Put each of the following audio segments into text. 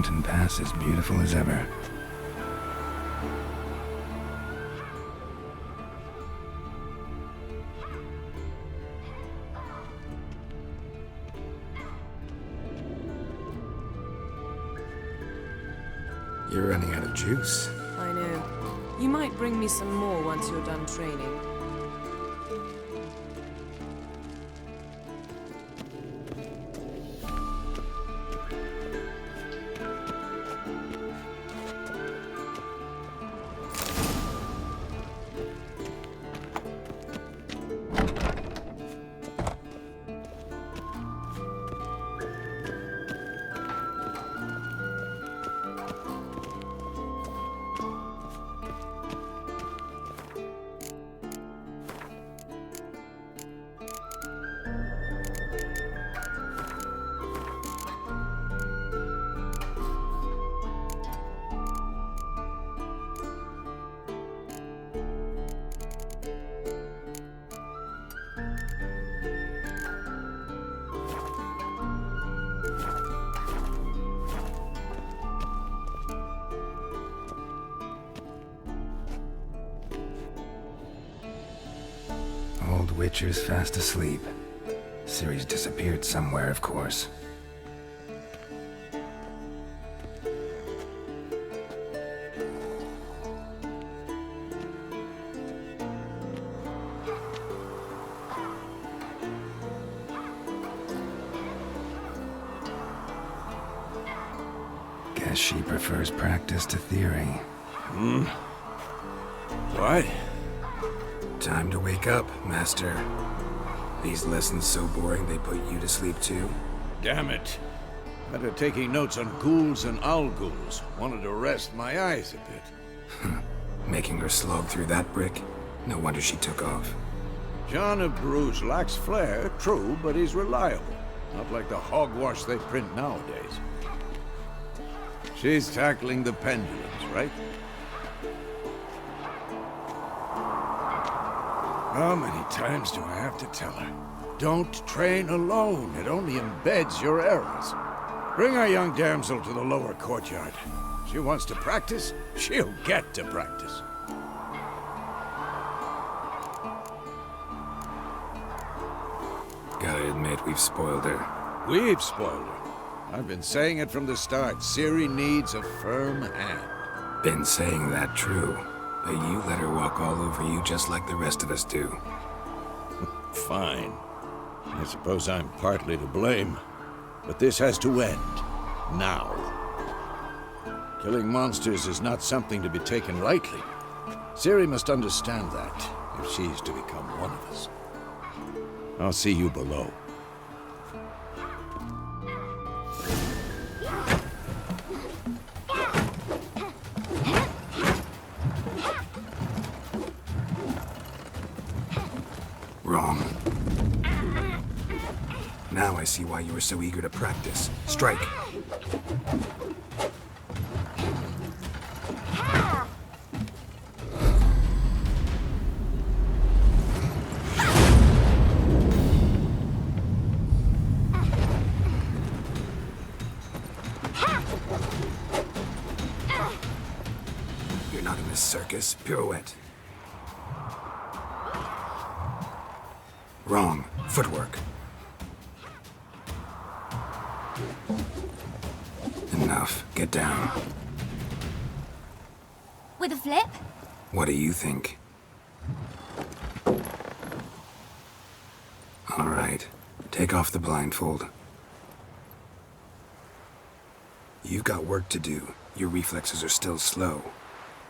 mountain pass as beautiful as ever. You're running out of juice. I know. You might bring me some more once you're done training. Old Witcher's fast asleep. Ciri's disappeared somewhere, of course. Guess she prefers practice to theory. What? Time to wake up, Master. These lessons so boring they put you to sleep too? Damn it. After taking notes on ghouls and owl-ghouls, wanted to rest my eyes a bit. Making her slog through that brick? No wonder she took off. John of Bruges lacks flair, true, but he's reliable. Not like the hogwash they print nowadays. She's tackling the pendulums, right? How many times do I have to tell her? Don't train alone. It only embeds your errors. Bring our young damsel to the lower courtyard. She wants to practice, she'll get to practice. Gotta admit, we've spoiled her. We've spoiled her. I've been saying it from the start. Ciri needs a firm hand. Been saying that true. But you let her walk all over you just like the rest of us do. Fine. I suppose I'm partly to blame. But this has to end. Now. Killing monsters is not something to be taken lightly. Ciri must understand that, if she's to become one of us. I'll see you below. Wrong. Now I see why you were so eager to practice. Strike. You're not in this circus. Pirouette. Wrong. Footwork. Enough. Get down. With a flip? What do you think? All right. Take off the blindfold. You've got work to do. Your reflexes are still slow.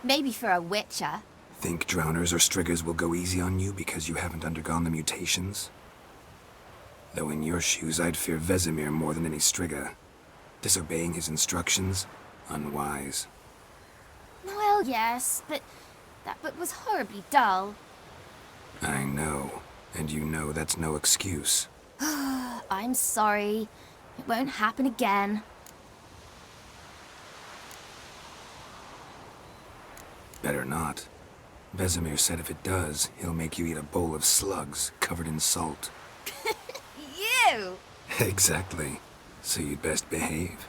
Maybe for a witcher. Think drowners or striggers will go easy on you because you haven't undergone the mutations? Though in your shoes, I'd fear Vesemir more than any strigger. Disobeying his instructions? Unwise. Well, yes, but that book was horribly dull. I know. And you know that's no excuse. I'm sorry. It won't happen again. Better not. Vesemir said if it does, he'll make you eat a bowl of slugs covered in salt. You! Exactly. So you'd best behave.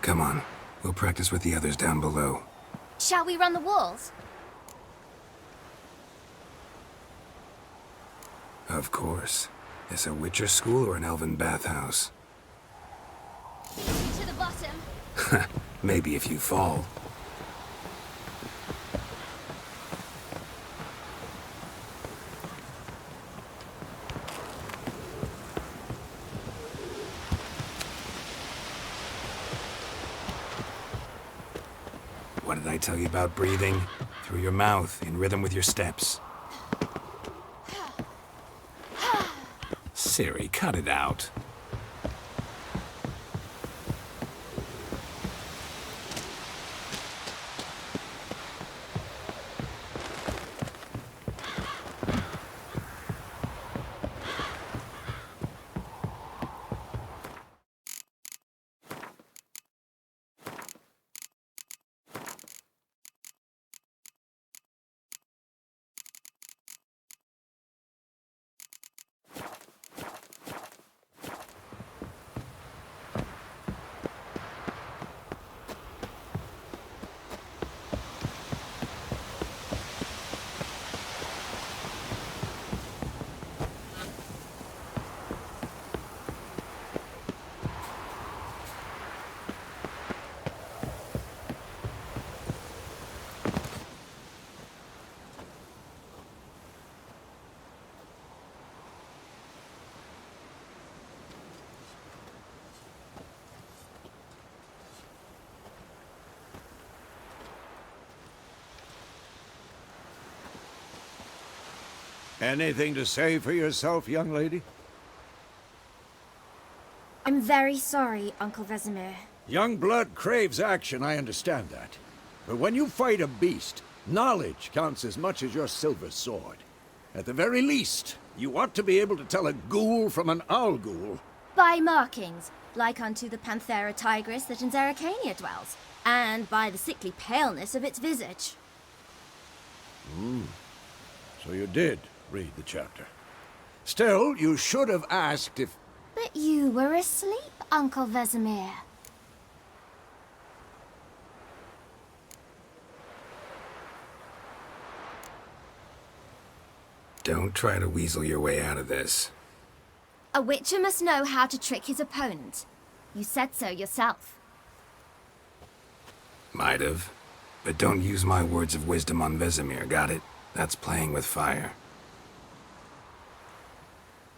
Come on, we'll practice with the others down below. Shall we run the walls? Of course. Is a Witcher school or an elven bathhouse? To the bottom. Maybe if you fall. What did I tell you about breathing? Through your mouth, in rhythm with your steps. Siri, cut it out. Anything to say for yourself, young lady? I'm very sorry, Uncle Vesemir. Young blood craves action, I understand that. But when you fight a beast, knowledge counts as much as your silver sword. At the very least, you ought to be able to tell a ghoul from an owl ghoul. By markings, like unto the Panthera tigris that in Zerrikania dwells, and by the sickly paleness of its visage. So you did read the chapter. Still, you should have asked if... But you were asleep, Uncle Vesemir. Don't try to weasel your way out of this. A Witcher must know how to trick his opponent. You said so yourself. Might have. But don't use my words of wisdom on Vesemir, got it? That's playing with fire.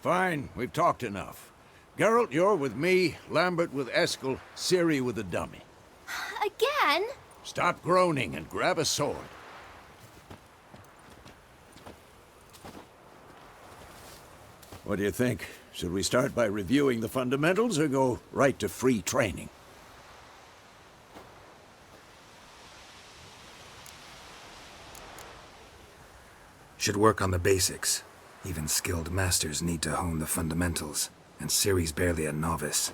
Fine, we've talked enough. Geralt, you're with me, Lambert with Eskel, Ciri with the dummy. Again? Stop groaning and grab a sword. What do you think? Should we start by reviewing the fundamentals or go right to free training? Should work on the basics. Even skilled masters need to hone the fundamentals, and Ciri's barely a novice.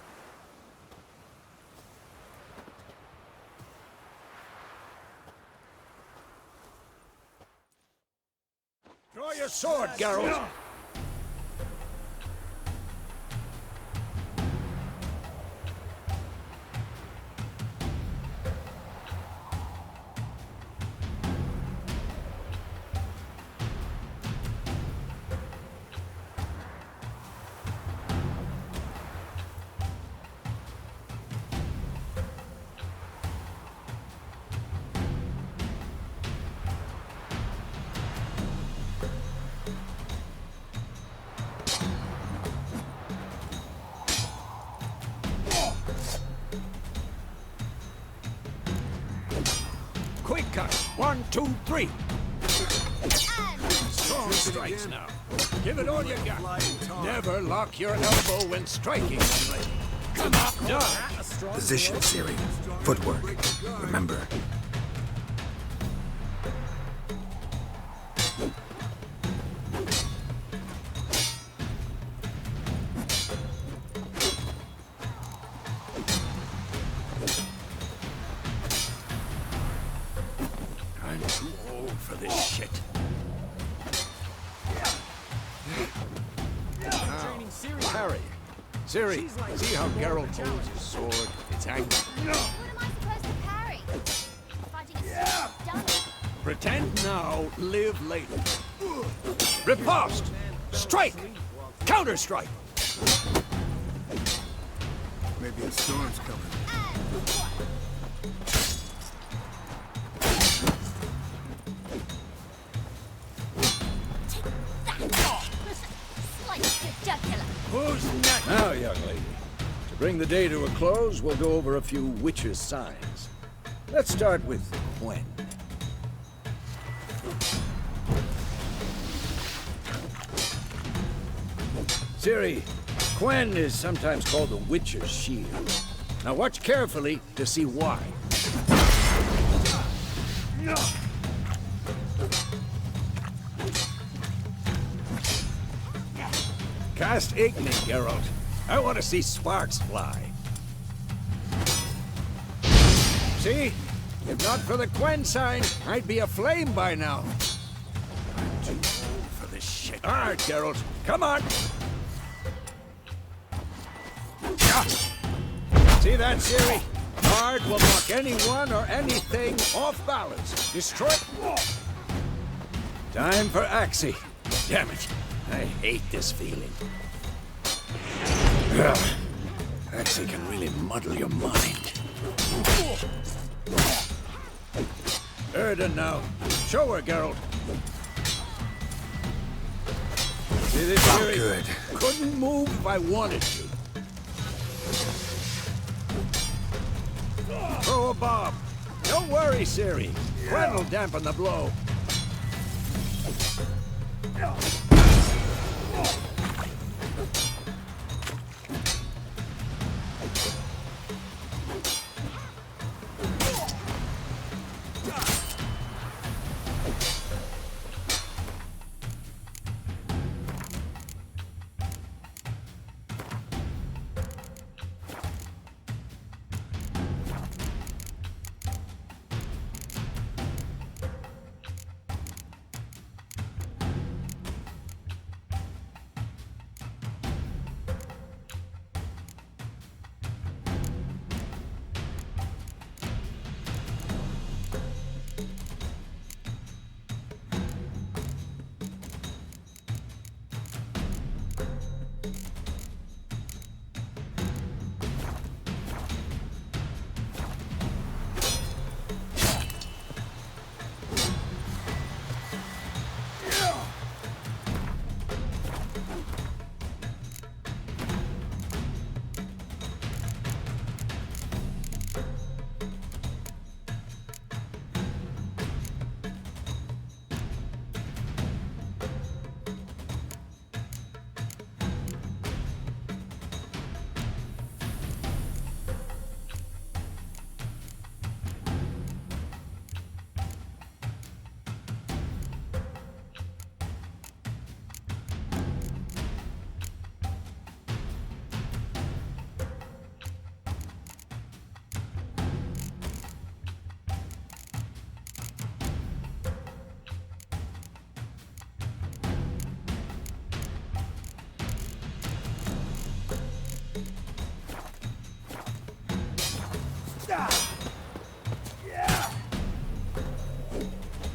Draw your sword, Geralt! Quick cut! 1, 2, 3! Strong strikes now. Give it all you got. Never lock your elbow when striking. Come up, dodge. Position, Ciri. Footwork. Remember. I'm too old for this shit. Now, parry. Siri, see how Geralt holds his sword? It's hanging. No! What am I supposed to parry? Fighting a dummy. Pretend now, live later. Riposte! Strike! Counter-strike! Maybe a storm's coming. Who's next? Now, young lady, to bring the day to a close, we'll go over a few witches' signs. Let's start with Quen. Ciri, Quen is sometimes called the Witcher's Shield. Now watch carefully to see why. Cast Igni, Geralt. I want to see sparks fly. See? If not for the Quen sign, I'd be aflame by now. I'm too old for this shit. All right, Geralt. Come on! See that, Ciri? Bard will knock anyone or anything off balance. Destroy... Time for Axie. Damn it. I hate this feeling. Axie can really muddle your mind. Erden now. Show her, Geralt. See this, Ciri? Good. Couldn't move if I wanted to. Throw a bomb. Don't worry, Ciri. Quen will dampen the blow.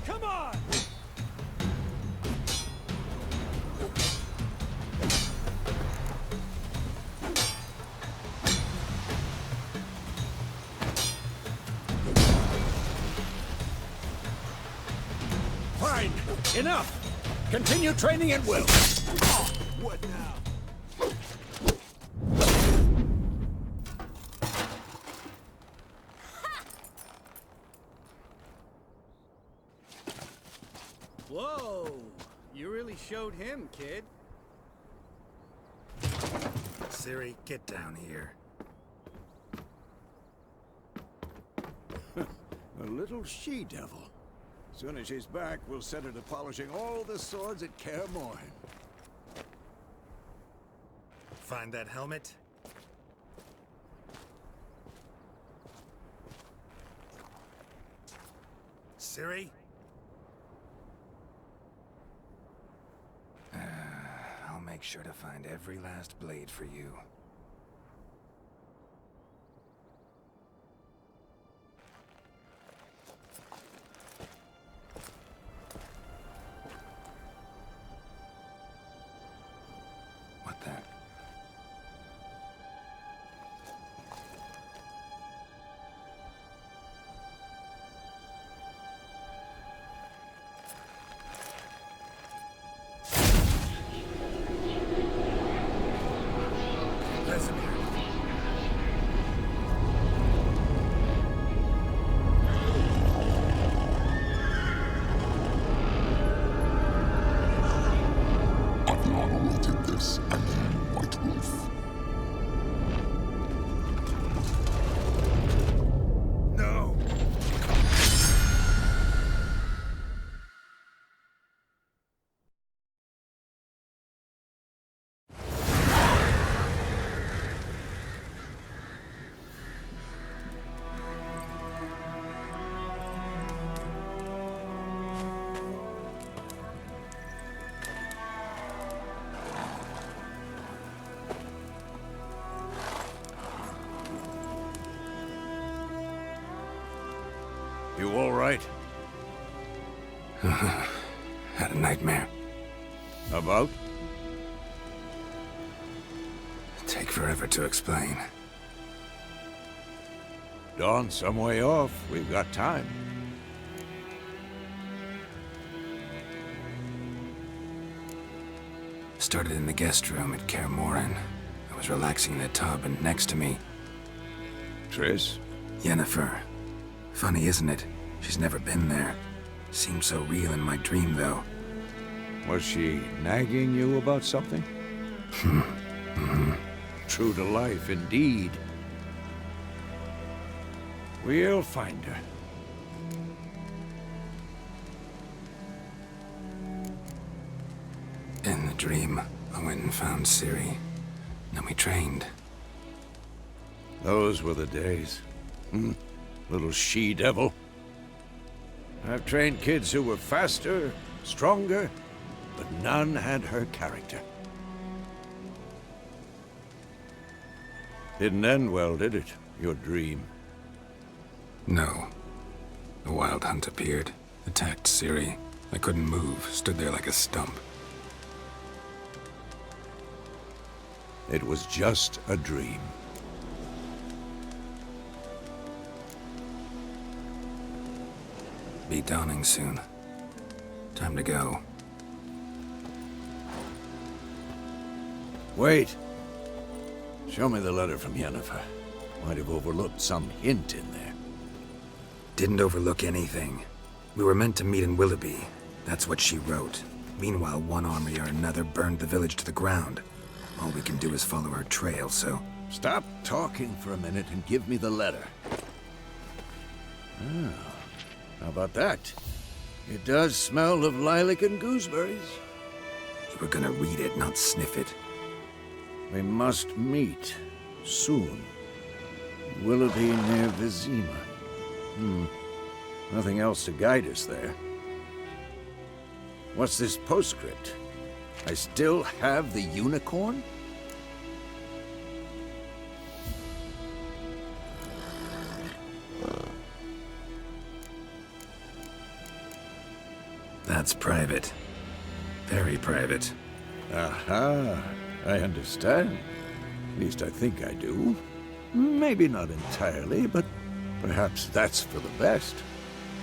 Come on! Fine. Enough. Continue training at will. What now? Whoa! You really showed him, kid. Ciri, get down here. A little she-devil. Soon as she's back, we'll set her to polishing all the swords at Kaer Morhen. Find that helmet? Ciri? I'll make sure to find every last blade for you. You all right? Had a nightmare. About? Take forever to explain. Dawn's some way off. We've got time. Started in the guest room at Kaer Morhen. I was relaxing in a tub, and next to me, Triss? Yennefer. Funny, isn't it? She's never been there. Seemed so real in my dream, though. Was she nagging you about something? True to life, indeed. We'll find her. In the dream, I went and found Ciri. Then we trained. Those were the days. Little she-devil. I've trained kids who were faster, stronger, but none had her character. Didn't end well, did it? Your dream? No. The Wild Hunt appeared, attacked Ciri. I couldn't move, stood there like a stump. It was just a dream. Be dawning soon. Time to go. Wait. Show me the letter from Yennefer. Might have overlooked some hint in there. Didn't overlook anything. We were meant to meet in Willoughby. That's what she wrote. Meanwhile, one army or another burned the village to the ground. All we can do is follow her trail, so... Stop talking for a minute and give me the letter. Ah, how about that? It does smell of lilac and gooseberries. You were gonna read it, not sniff it. We must meet soon. Willoughby near Vizima. Nothing else to guide us there. What's this postscript? I still have the unicorn? That's private. Very private. Aha, I understand. At least I think I do. Maybe not entirely, but perhaps that's for the best.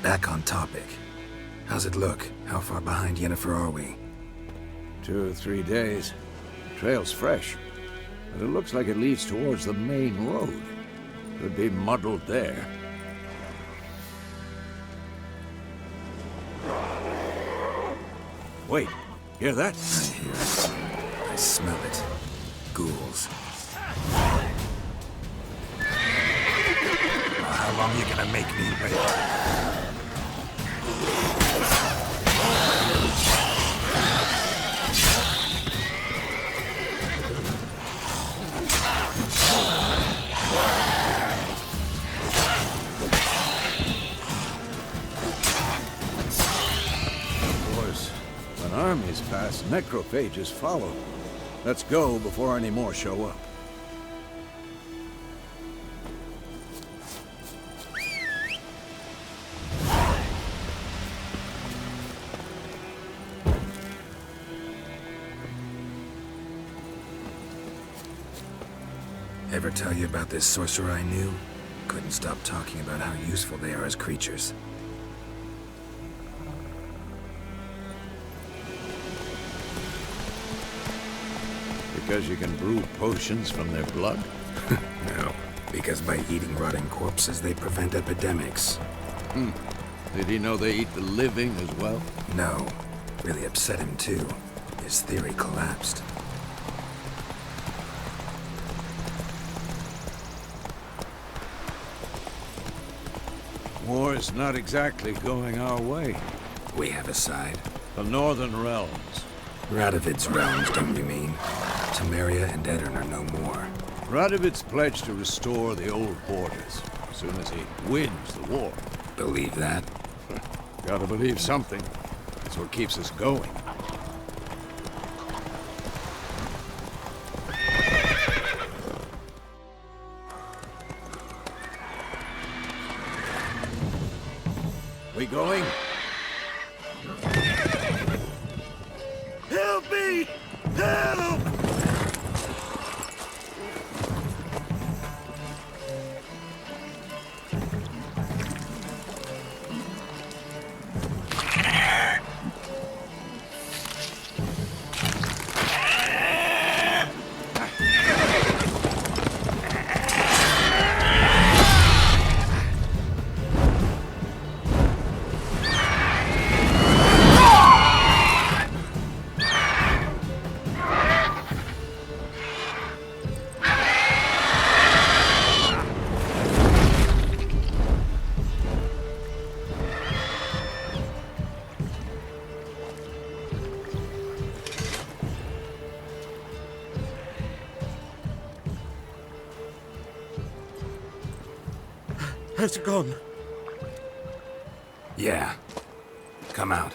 Back on topic. How's it look? How far behind Yennefer are we? 2 or 3 days. The trail's fresh, but it looks like it leads towards the main road. Could be muddled there. Wait, hear that? I hear it. I smell it. Ghouls. Well, how long are you gonna make me wait? Armies pass, necrophages follow. Let's go before any more show up. Ever tell you about this sorcerer I knew? Couldn't stop talking about how useful they are as creatures. Because you can brew potions from their blood? No, because by eating rotting corpses, they prevent epidemics. Did he know they eat the living as well? No. Really upset him, too. His theory collapsed. War's not exactly going our way. We have a side. The Northern Realms. Radovid's realms, don't you mean? Temeria and Edirn are no more. Radovid's pledged to restore the old borders as soon as he wins the war. Believe that? Gotta believe something. That's what keeps us going. We going? Help me! Help! How's it gone? Yeah. Come out.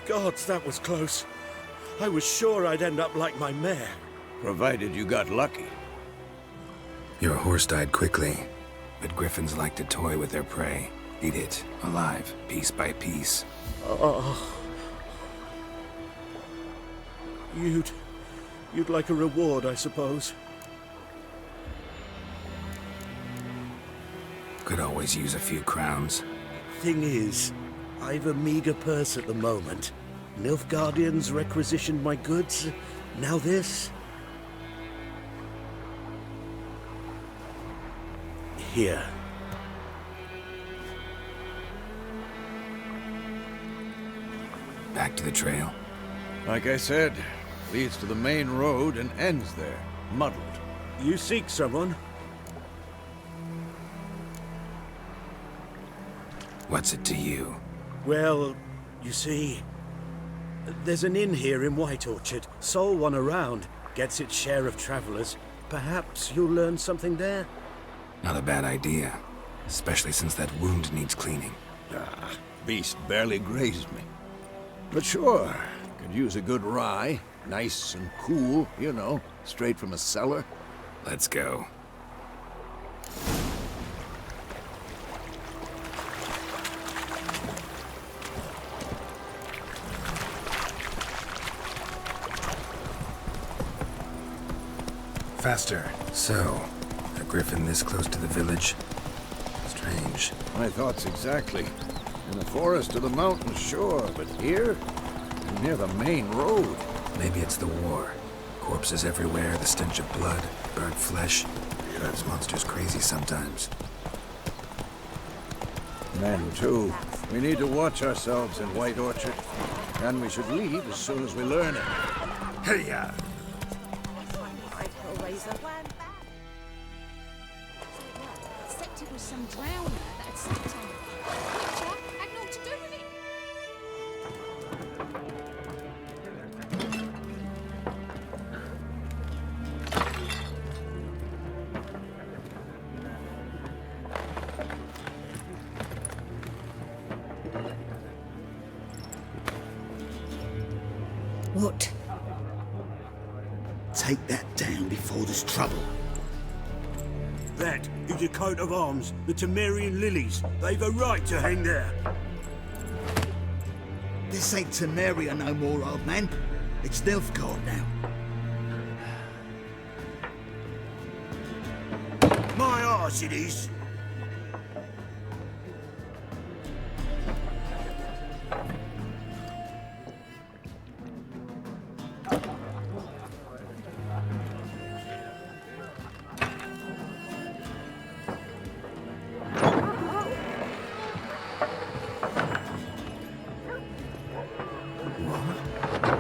Gods, that was close. I was sure I'd end up like my mare. Provided you got lucky. Your horse died quickly, but griffins like to toy with their prey. Eat it, alive, piece by piece. Oh. You'd like a reward, I suppose. Could always use a few crowns. Thing is, I've a meager purse at the moment. Nilfgaardians requisitioned my goods. Now this. Here. Back to the trail. Like I said, leads to the main road and ends there, muddled. You seek someone? What's it to you? Well, you see, there's an inn here in White Orchard. Sole one around. Gets its share of travelers. Perhaps you'll learn something there? Not a bad idea. Especially since that wound needs cleaning. Beast barely grazed me. But sure, could use a good rye. Nice and cool, you know, straight from a cellar. Let's go. Faster. So, a griffin this close to the village? Strange. My thoughts exactly. In the forest or the mountains, sure, but here? Near the main road. Maybe it's the war. Corpses everywhere, the stench of blood, burnt flesh. Drives monsters crazy sometimes. Men, too. We need to watch ourselves in White Orchard. And we should leave as soon as we learn it. Hey-ya! Except it was some drowner that had stepped on it. Creature had naught to do with it. What? Take that down before there's trouble. That is a coat of arms, the Temerian lilies. They've a right to hang there. This ain't Temeria no more, old man. It's Nilfgaard now. My arse it is.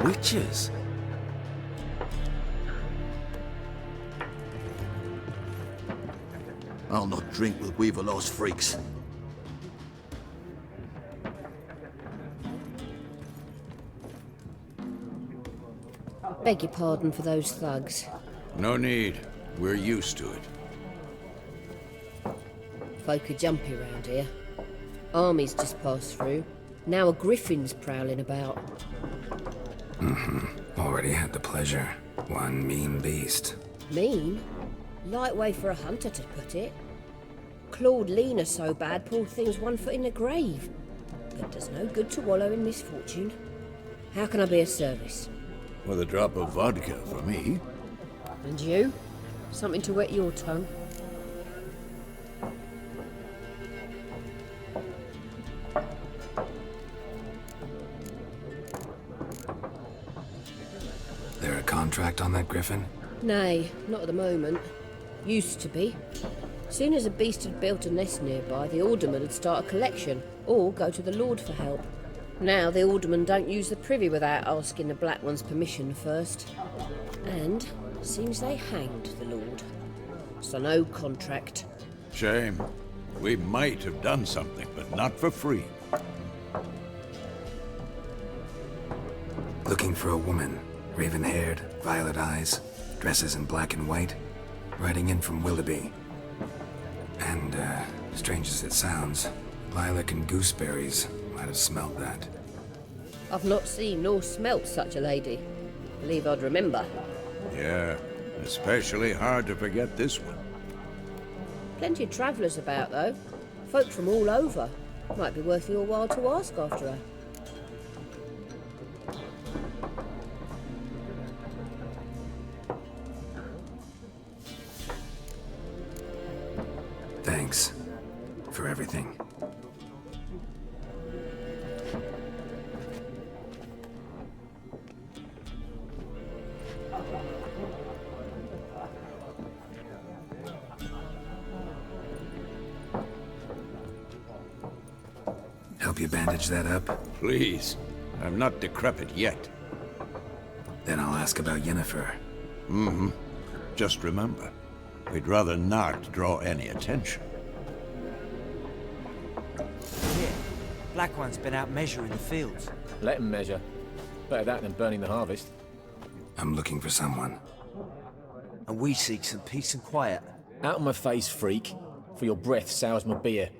Witches? I'll not drink with Weaverlaw's freaks. Beg your pardon for those thugs. No need. We're used to it. Folk are jumpy around here. Armies just passed through. Now a griffin's prowling about. Already had the pleasure. One mean beast. Mean? Light way for a hunter to put it. Clawed Lena so bad, poor thing's 1 foot in the grave. But does no good to wallow in misfortune. How can I be of service? With a drop of vodka for me. And you? Something to wet your tongue? There a contract on that griffin? Nay, not at the moment. Used to be. Soon as a beast had built a nest nearby, the alderman would start a collection, or go to the Lord for help. Now the aldermen don't use the privy without asking the Black One's permission first. And seems they hanged the Lord. So no contract. Shame. We might have done something, but not for free. Looking for a woman. Raven-haired, violet eyes, dresses in black and white. Riding in from Willoughby. And, strange as it sounds, lilac and gooseberries might have smelled that. I've not seen nor smelt such a lady. Believe I'd remember. Yeah, especially hard to forget this one. Plenty of travellers about, though. Folk from all over. Might be worth your while to ask after her. Thanks for everything. Help you bandage that up? Please. I'm not decrepit yet. Then I'll ask about Yennefer. Mm-hmm. Just remember, we'd rather not draw any attention. Here, Black One's been out measuring the fields. Let him measure. Better that than burning the harvest. I'm looking for someone. And we seek some peace and quiet. Out of my face, freak. For your breath sours my beer.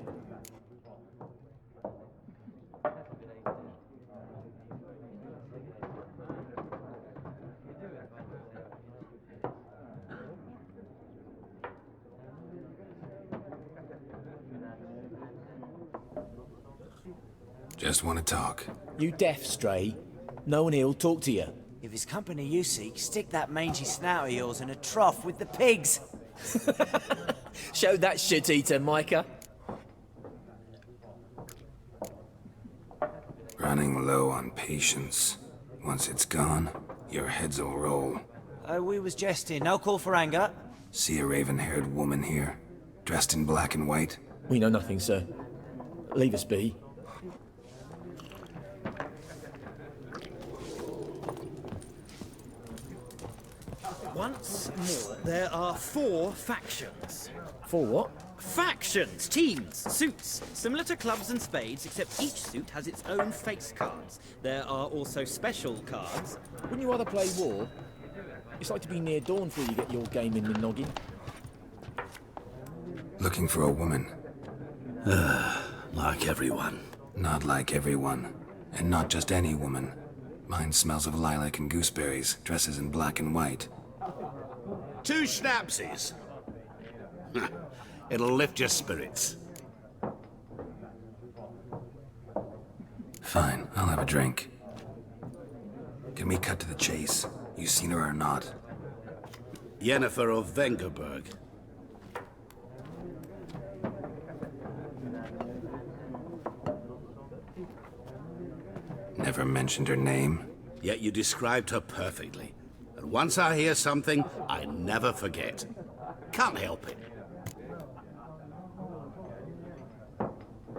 Just want to talk. You deaf, Stray? No one here'll talk to you. If it's company you seek, stick that mangy snout of yours in a trough with the pigs. Show that shit-eater, Micah. Running low on patience. Once it's gone, your heads will roll. We was jesting. No call for anger. See a raven-haired woman here, dressed in black and white? We know nothing, sir. Leave us be. Once more, there are 4 factions. For what? Factions, teams, suits, similar to clubs and spades, except each suit has its own face cards. There are also special cards. Wouldn't you rather play war? It's like to be near dawn before you get your game in the noggin. Looking for a woman. Like everyone. Not like everyone. And not just any woman. Mine smells of lilac and gooseberries, dresses in black and white. 2 schnapsies. It'll lift your spirits. Fine, I'll have a drink. Can we cut to the chase? You seen her or not? Yennefer of Vengerberg. Never mentioned her name? Yet you described her perfectly. And once I hear something, I never forget. Can't help it.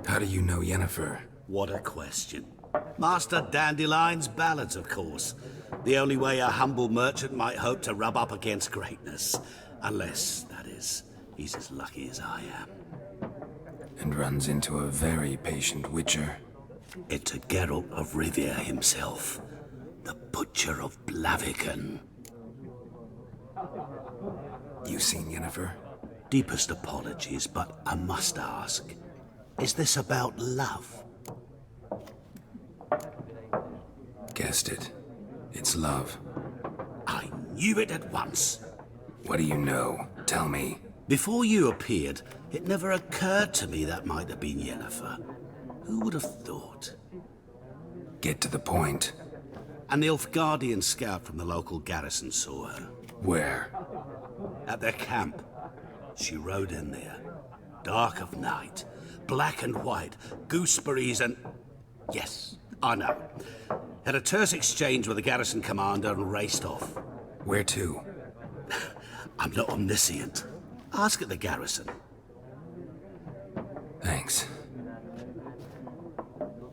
How do you know Yennefer? What a question. Master Dandelion's ballads, of course. The only way a humble merchant might hope to rub up against greatness. Unless, that is, he's as lucky as I am. And runs into a very patient witcher. Into Geralt of Rivia himself. The Butcher of Blaviken. You seen Yennefer? Deepest apologies, but I must ask. Is this about love? Guessed it. It's love. I Knew it at once. What do you know? Tell me. Before you appeared, it never occurred to me that might have been Yennefer. Who would have thought? Get to the point. A Nilfgaardian scout from the local garrison saw her. Where? At their camp. She rode in there. Dark of night. Black and white. Gooseberries and... Yes, I know. Had a terse exchange with the garrison commander and raced off. Where to? I'm not omniscient. Ask at the garrison. Thanks.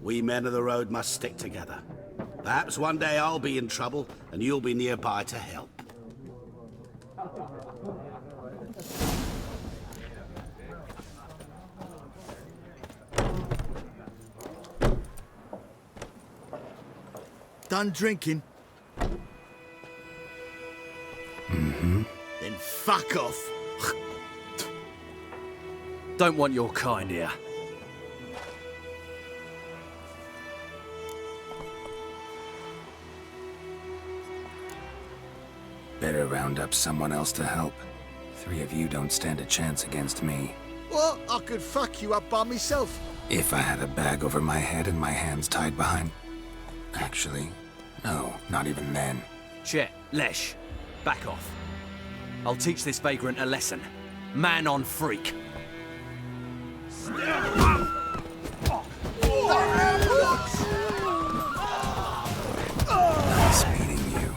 We men of the road must stick together. Perhaps one day I'll be in trouble and you'll be nearby to help. Done drinking? Mm-hmm. Then fuck off. Don't want your kind here. Better round up someone else to help. 3 of you don't stand a chance against me. What? I could fuck you up by myself. If I had a bag over my head and my hands tied behind... Actually, no, not even then. Chet, Lesh, back off. I'll teach this vagrant a lesson. Man on freak. Nice meeting you.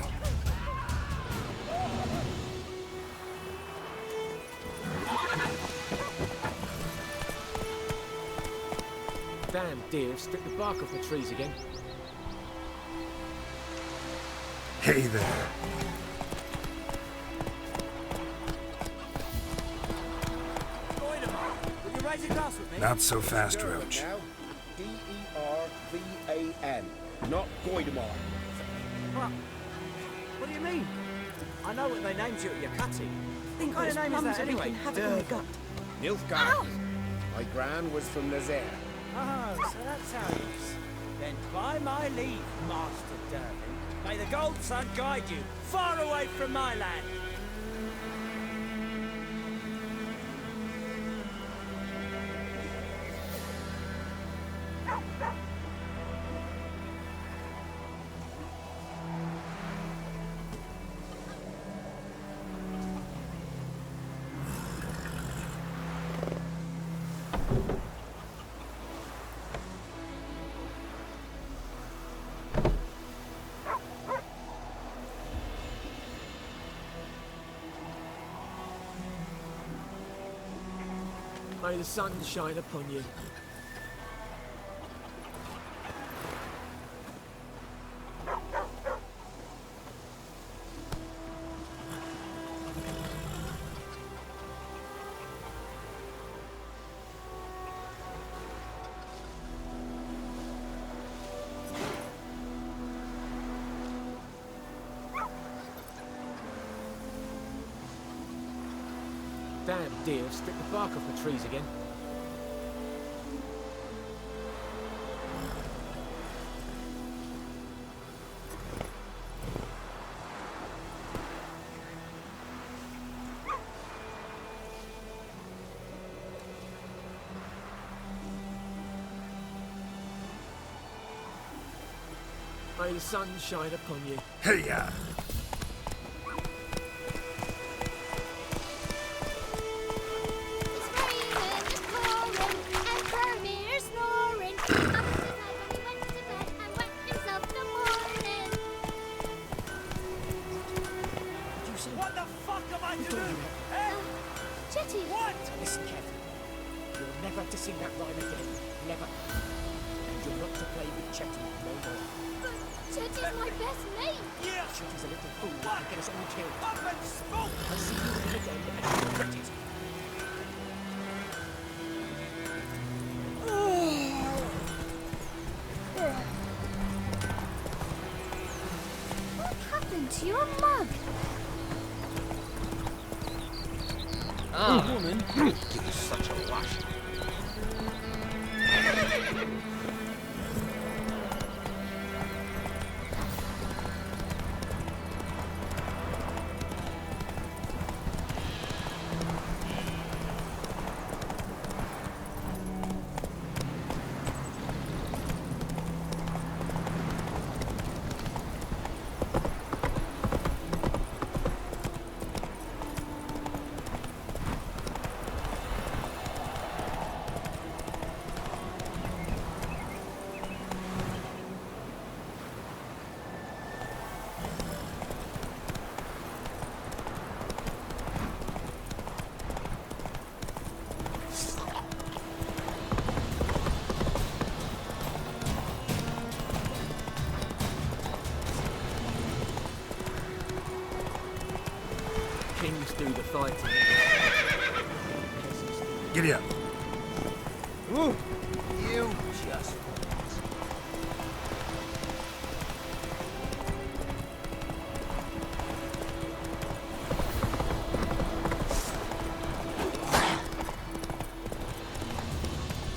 Damn deer, strip the bark off the trees again. Hey there. Will you raise a glass with me? Not so fast, Roach. D-E-R-V-A-N, not Goidemar. What do you mean? I know what they named you at your cutting. What kind of name is that anyway? Nilfgaard. My gran was from Nazaire. Oh, so that's how it is. Then by my leave, Master Dervin, may the Gold Sun guide you far away from my land. May the sun shine upon you. Damn deer, strip the bark off the trees again. May the sun shine upon you. Hey, ya. What the fuck am I doing? Chetty! What? Listen carefully. You're never to sing that rhyme again. Never. And you're not to play with Chetty no more. But Chetty's my best mate! Yeah! Chetty's a little fool that can get us all killed. Up and spoke! I'll see you again and you'll regret it. What happened to your mug? Ah, woman. Give us such a lash. kings do the fighting. Giddy up. Ooh, you just...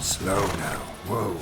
Slow now. Whoa.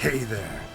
Hey there.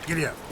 Giddy up.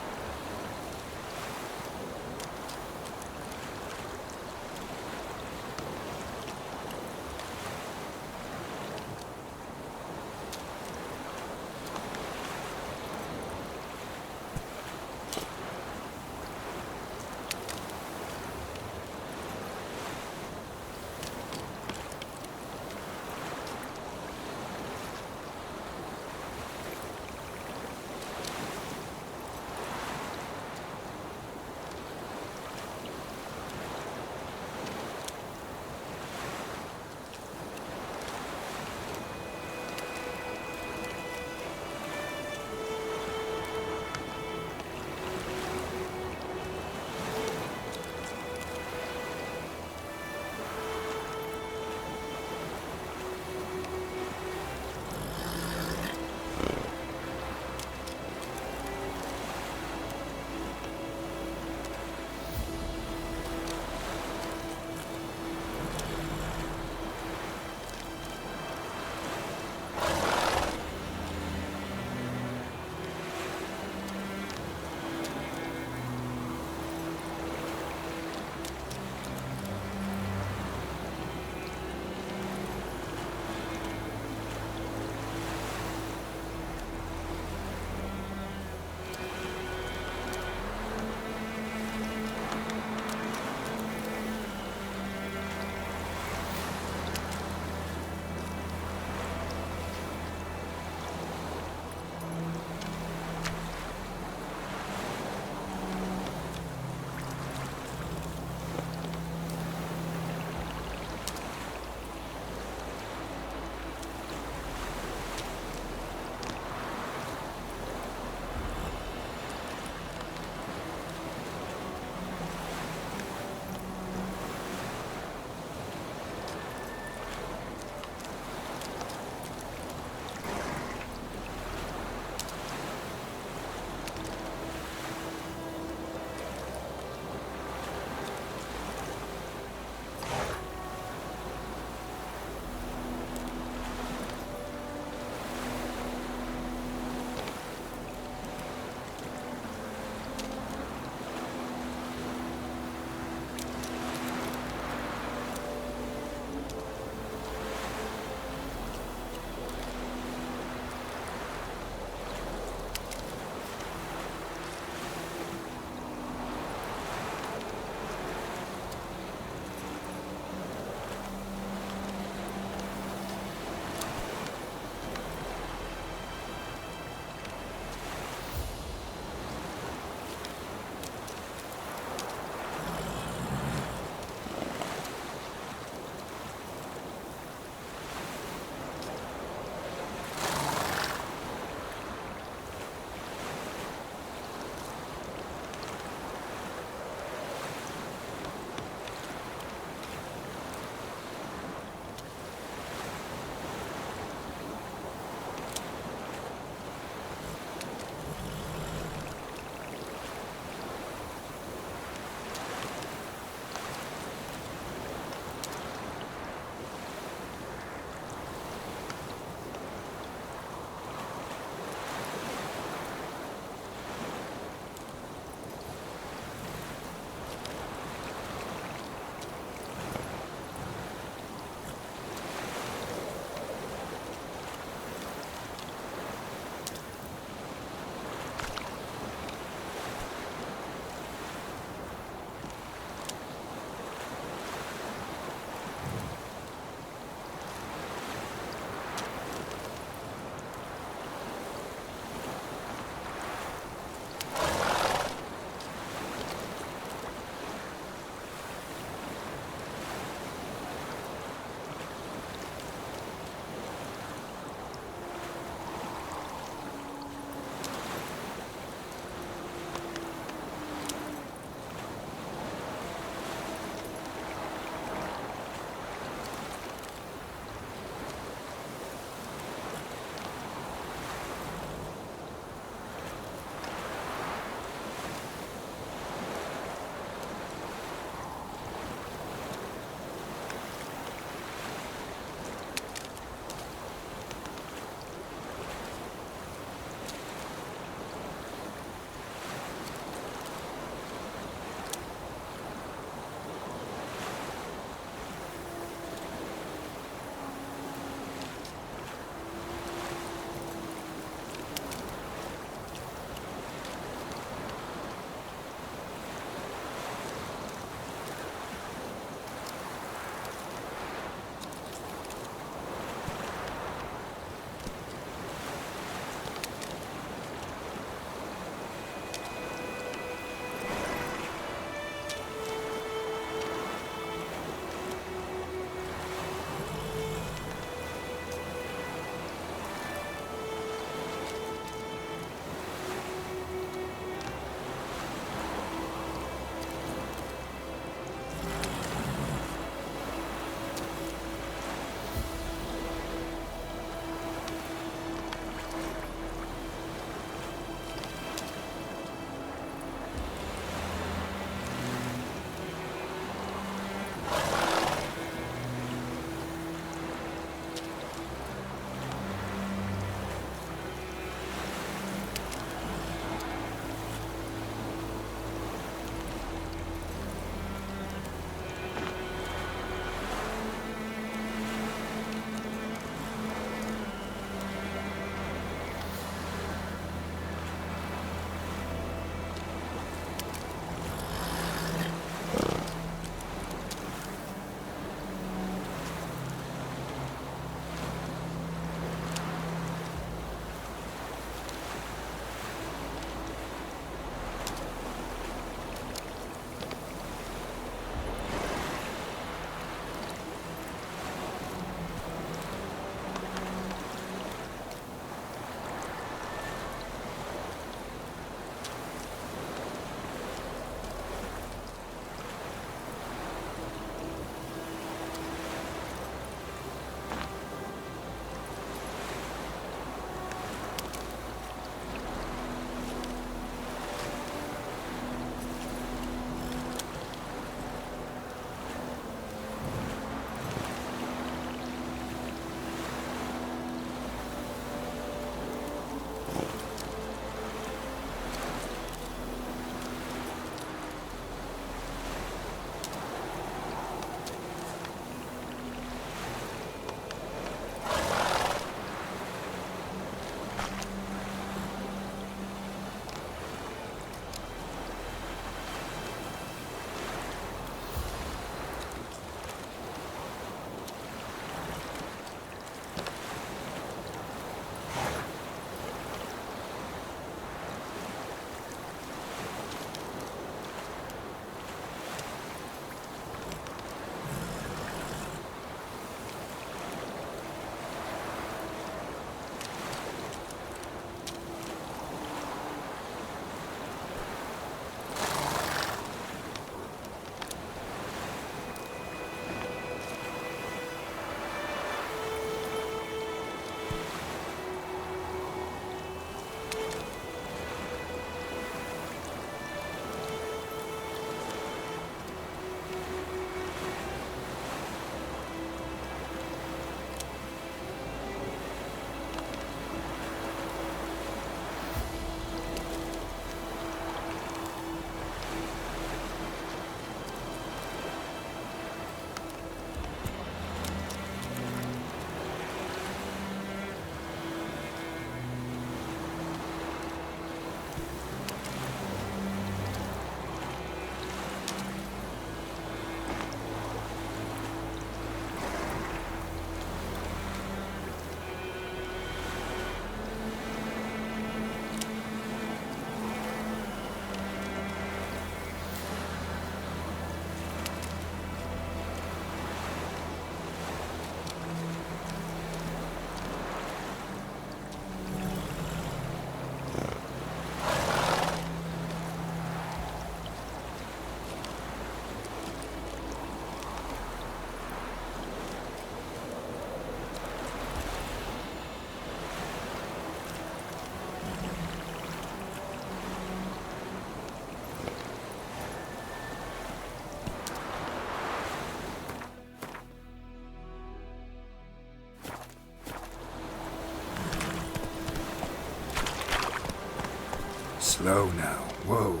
Slow now. Whoa.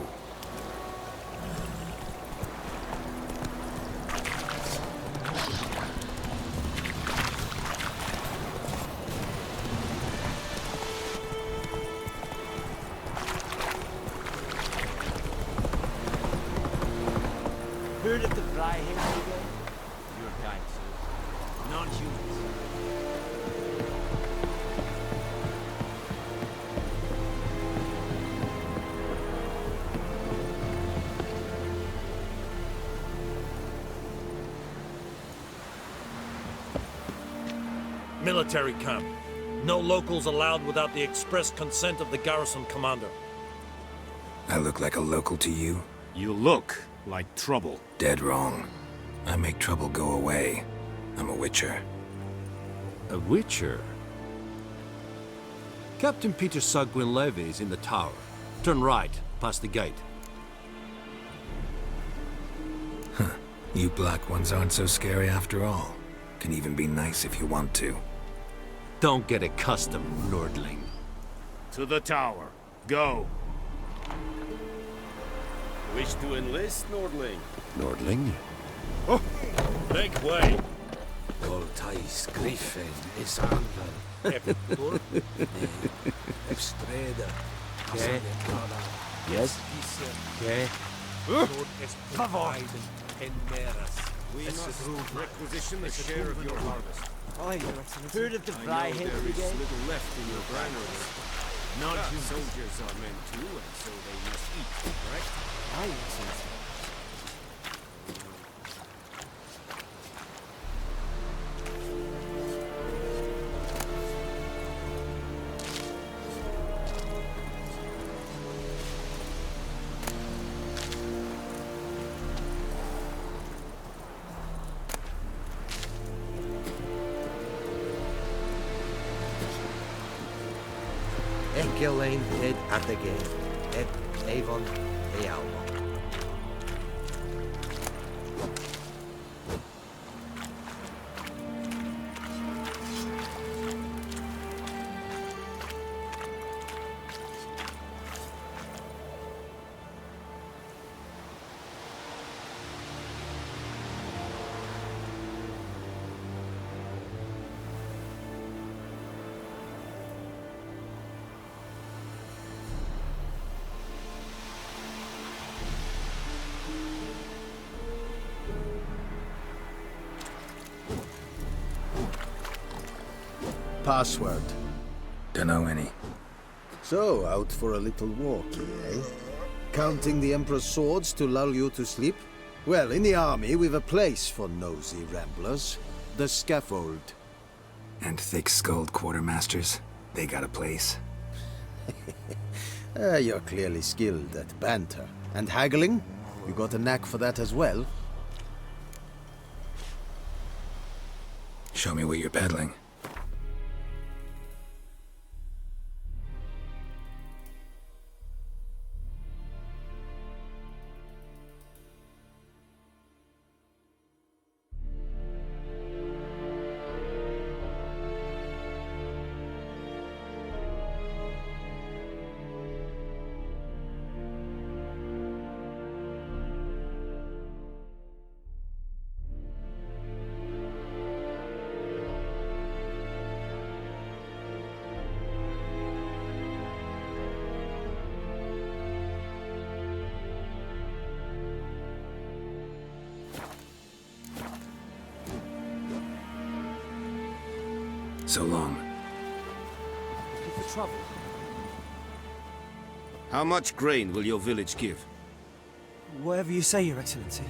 Heard of the Flyham again? Your kind, sir. Non-humans. Military camp. No locals allowed without the express consent of the garrison commander. I look like a local to you? You look like trouble. Dead wrong. I make trouble go away. I'm a witcher. A witcher? Captain Peter Sagwin Levy is in the tower. Turn right, past the gate. Huh. You black ones aren't so scary after all. Can even be nice if you want to. Don't get accustomed, Nordling. To the tower. Go. Wish to enlist, Nordling? Nordling? Oh! Make way! Voltais Griffin is Anvil. Estreda. Yes? Favor! We must requisition the share of your harvest. Heard of the Flyham There is again? little left in your granaries. Non-human soldiers are men too, and so they must eat, correct? Aye, Excellency. Enkelein head at the gate. Et Avon Ealma. Password. Dunno any. So, out for a little walk, eh? Counting the Emperor's swords to lull you to sleep? Well, in the army, we've a place for nosy ramblers. The scaffold. And thick-skulled quartermasters? They got a place? You're clearly skilled at banter. And haggling? You got a knack for that as well? Show me what you're peddling. So long. Looking for trouble? How much grain will your village give? Whatever you say, Your Excellency.